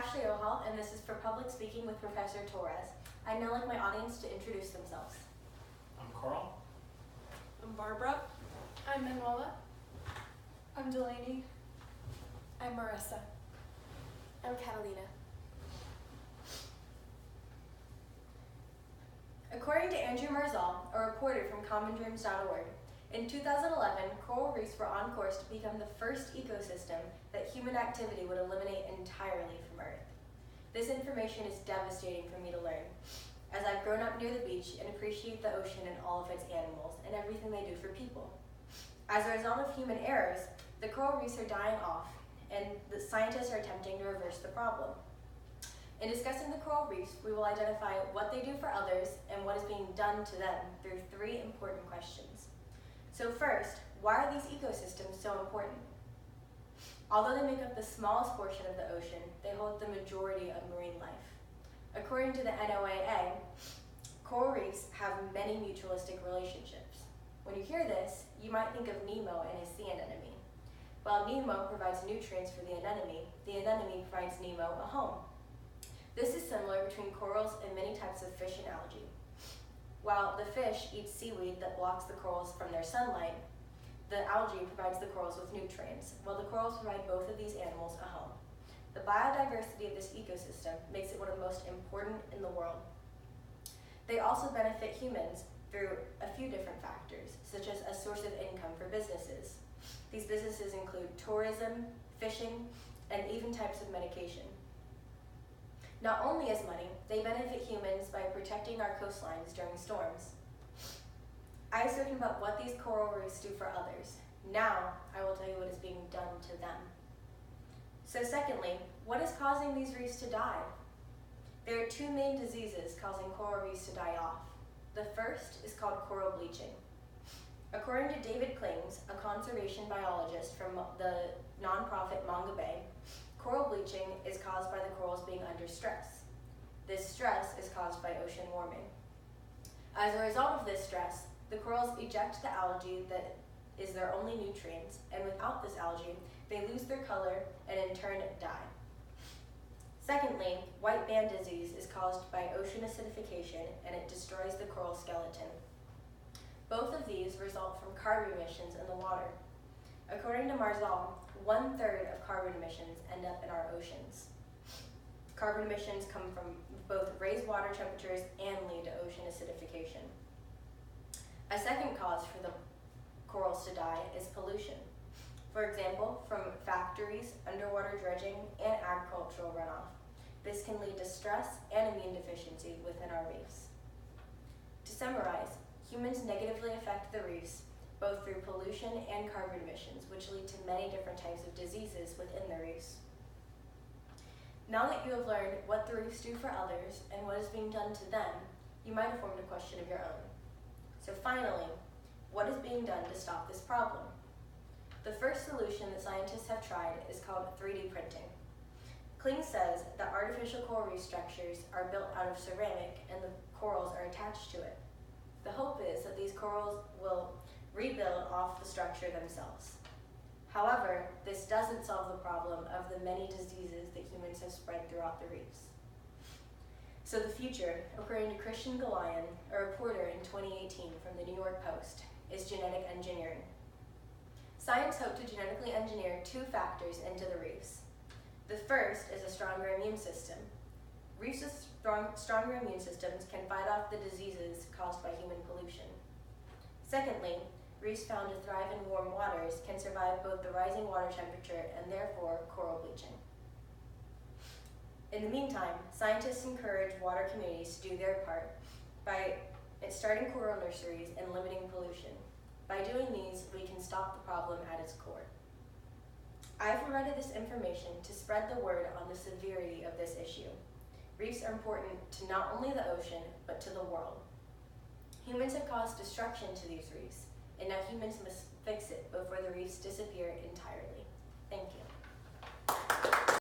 Ashley Ohal, and this is for Public Speaking with Professor Torres. I'd now like my audience to introduce themselves. I'm Carl. I'm Barbara. I'm Manuela. I'm Delaney. I'm Marissa. I'm Catalina. According to Andrew Marzal, a reporter from commondreams.org, in 2011, coral reefs were on course to become the first ecosystem that human activity would eliminate entirely from Earth. This information is devastating for me to learn, as I've grown up near the beach and appreciate the ocean and all of its animals and everything they do for people. As a result of human errors, the coral reefs are dying off, and the scientists are attempting to reverse the problem. In discussing the coral reefs, we will identify what they do for others and what is being done to them through three important questions. So first, why are these ecosystems so important? Although they make up the smallest portion of the ocean, they hold the majority of marine life. According to the NOAA, coral reefs have many mutualistic relationships. When you hear this, you might think of Nemo and his sea anemone. While Nemo provides nutrients for the anemone provides Nemo a home. This is similar between corals and many types of fish and algae. While the fish eats seaweed that blocks the corals from their sunlight, the algae provides the corals with nutrients, while the corals provide both of these animals a home. The biodiversity of this ecosystem makes it one of the most important in the world. They also benefit humans through a few different factors, such as a source of income for businesses. These businesses include tourism, fishing, and even types of medication. Not only as money, they benefit humans by protecting our coastlines during storms. I have spoken about what these coral reefs do for others. Now, I will tell you what is being done to them. So secondly, what is causing these reefs to die? There are two main diseases causing coral reefs to die off. The first is called coral bleaching. According to David Klings, a conservation biologist from the nonprofit Manga Bay, coral bleaching is caused by the corals being under stress. This stress is caused by ocean warming. As a result of this stress, the corals eject the algae that is their only nutrients, and without this algae, they lose their color and in turn die. Secondly, white band disease is caused by ocean acidification, and it destroys the coral skeleton. Both of these result from carbon emissions in the water. According to Marzal, 1/3 of carbon emissions end up in our oceans. Carbon emissions come from both raised water temperatures and lead to ocean acidification. A second cause for the corals to die is pollution. For example, from factories, underwater dredging, and agricultural runoff. This can lead to stress and immune deficiency within our reefs. To summarize, humans negatively affect the reefs both through pollution and carbon emissions, which lead to many different types of diseases within the reefs. Now that you have learned what the reefs do for others and what is being done to them, you might have formed a question of your own. So finally, what is being done to stop this problem? The first solution that scientists have tried is called 3D printing. Kling says that artificial coral reef structures are built out of ceramic and the corals are attached to it. The hope is that these corals will rebuild off the structure themselves. However, this doesn't solve the problem of the many diseases that humans have spread throughout the reefs. So the future, according to Christian Galion, a reporter in 2018 from the New York Post, is genetic engineering. Science hoped to genetically engineer two factors into the reefs. The first is a stronger immune system. Reefs with stronger immune systems can fight off the diseases caused by human pollution. Secondly, reefs found to thrive in warm waters can survive both the rising water temperature and therefore coral bleaching. In the meantime, scientists encourage water communities to do their part by starting coral nurseries and limiting pollution. By doing these, we can stop the problem at its core. I have provided this information to spread the word on the severity of this issue. Reefs are important to not only the ocean, but to the world. Humans have caused destruction to these reefs, and now humans must fix it before the reefs disappear entirely. Thank you.